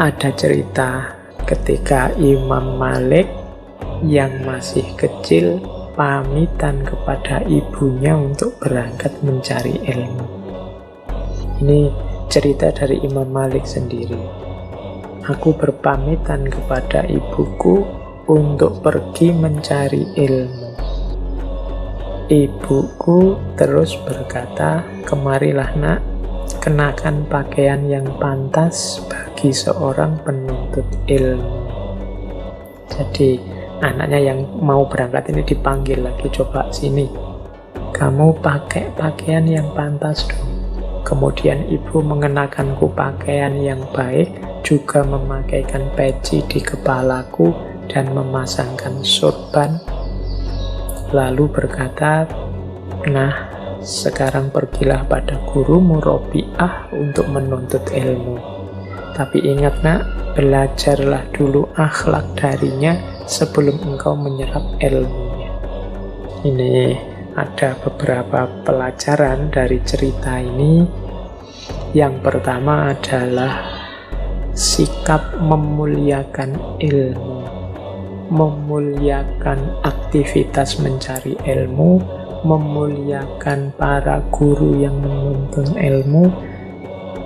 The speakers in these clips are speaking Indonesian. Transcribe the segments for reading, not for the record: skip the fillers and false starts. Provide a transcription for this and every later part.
Ada cerita ketika Imam Malik yang masih kecil pamitan kepada ibunya untuk berangkat mencari ilmu. Ini cerita dari Imam Malik sendiri. Aku berpamitan kepada ibuku untuk pergi mencari ilmu. Ibuku terus berkata, "Kemarilah nak, kenakan pakaian yang pantas bagi seorang penuntut ilmu." Jadi anaknya yang mau berangkat ini dipanggil lagi, "Coba sini, kamu pakai pakaian yang pantas dong." Kemudian ibu mengenakanku pakaian yang baik, juga memakaikan peci di kepalaku dan memasangkan sorban. Lalu berkata, "Nah, sekarang pergilah pada gurumu Robi'ah untuk menuntut ilmu. Tapi ingat nak, belajarlah dulu akhlak darinya sebelum engkau menyerap ilmunya." Ini ada beberapa pelajaran dari cerita ini. Yang pertama adalah sikap memuliakan ilmu, memuliakan aktivitas mencari ilmu, memuliakan para guru yang menuntun ilmu,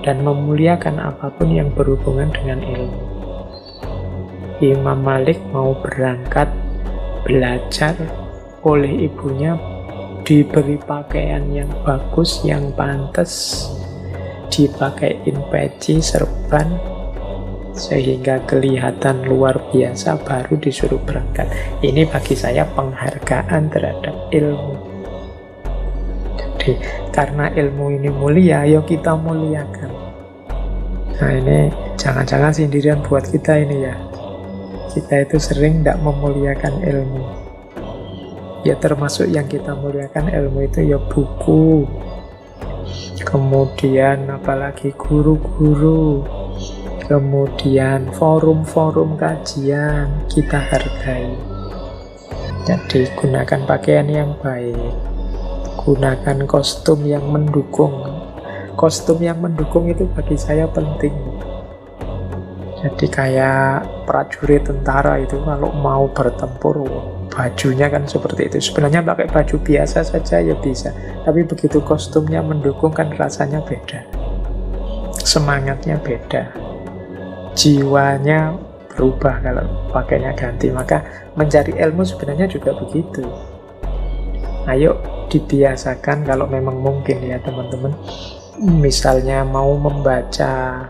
dan memuliakan apapun yang berhubungan dengan ilmu. Imam Malik mau berangkat belajar, oleh ibunya diberi pakaian yang bagus, yang pantas, dipakaiin peci, serban, sehingga kelihatan luar biasa, baru disuruh berangkat. Ini bagi saya penghargaan terhadap ilmu. Jadi karena ilmu ini mulia, ayo kita muliakan. Nah ini jangan-jangan sindiran buat kita ini ya. Kita itu sering tidak memuliakan ilmu. Ya termasuk yang kita muliakan ilmu itu ya buku, kemudian apalagi guru-guru, kemudian forum-forum kajian kita hargai. Jadi gunakan pakaian yang baik, gunakan kostum yang mendukung. Kostum yang mendukung itu bagi saya penting. Jadi kayak prajurit tentara itu kalau mau bertempur, bajunya kan seperti itu. Sebenarnya pakai baju biasa saja ya bisa, tapi begitu kostumnya mendukung kan rasanya beda, semangatnya beda, jiwanya berubah kalau pakainya ganti. Maka mencari ilmu sebenarnya juga begitu. Ayo dibiasakan kalau memang mungkin ya teman-teman. Misalnya mau membaca,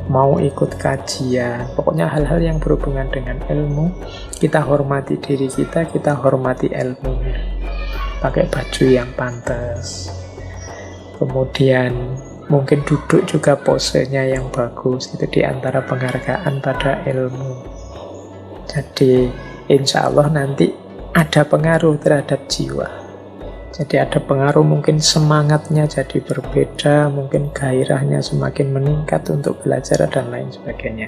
mau ikut kajian, pokoknya hal-hal yang berhubungan dengan ilmu, kita hormati diri kita, kita hormati ilmunya. Pakai baju yang pantas. Kemudian mungkin duduk juga posenya yang bagus, itu diantara penghargaan pada ilmu. Jadi insya Allah nanti ada pengaruh terhadap jiwa. Jadi ada pengaruh, mungkin semangatnya jadi berbeda, mungkin gairahnya semakin meningkat untuk belajar dan lain sebagainya.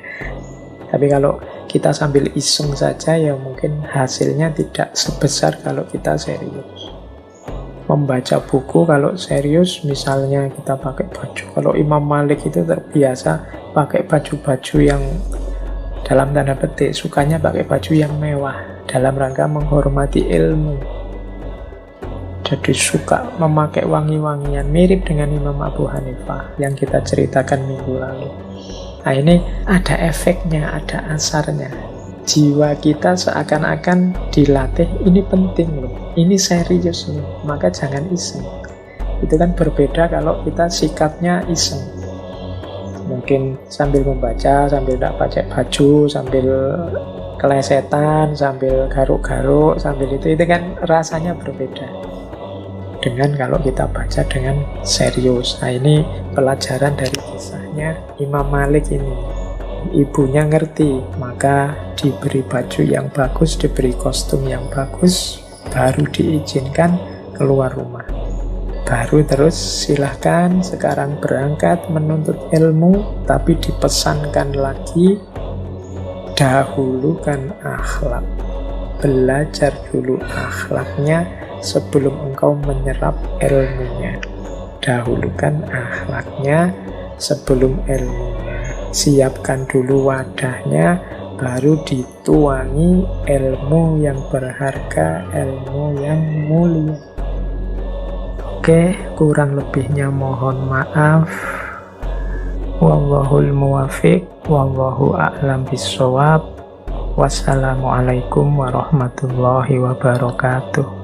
Tapi kalau kita sambil iseng saja ya mungkin hasilnya tidak sebesar kalau kita serius. Membaca buku kalau serius, misalnya kita pakai baju. Kalau Imam Malik itu terbiasa pakai baju-baju yang dalam tanda petik, sukanya pakai baju yang mewah dalam rangka menghormati ilmu. Jadi suka memakai wangi-wangian, mirip dengan Imam Abu Hanifah yang kita ceritakan minggu lalu. Nah ini ada efeknya, ada asarnya. Jiwa kita seakan-akan dilatih, ini penting loh, ini serius loh, maka jangan iseng. Itu kan berbeda kalau kita sikapnya iseng. Mungkin sambil membaca, sambil tidak pakai baju, sambil kelesetan, sambil garuk-garuk, sambil itu kan rasanya berbeda dengan kalau kita baca dengan serius. Nah ini pelajaran dari kisahnya Imam Malik ini. Ibunya ngerti, maka diberi baju yang bagus, diberi kostum yang bagus, baru diizinkan keluar rumah. Baru terus silahkan sekarang berangkat menuntut ilmu, tapi dipesankan lagi, dahulukan akhlak. Belajar dulu akhlaknya sebelum engkau menyerap ilmunya. Dahulukan akhlaknya sebelum ilmunya. siapkan dulu wadahnya, baru dituangi ilmu yang berharga, ilmu yang mulia. Oke, kurang lebihnya mohon maaf. Wallahul muwafiq, wallahu a'lam bishawab. Wassalamualaikum warahmatullahi wabarakatuh.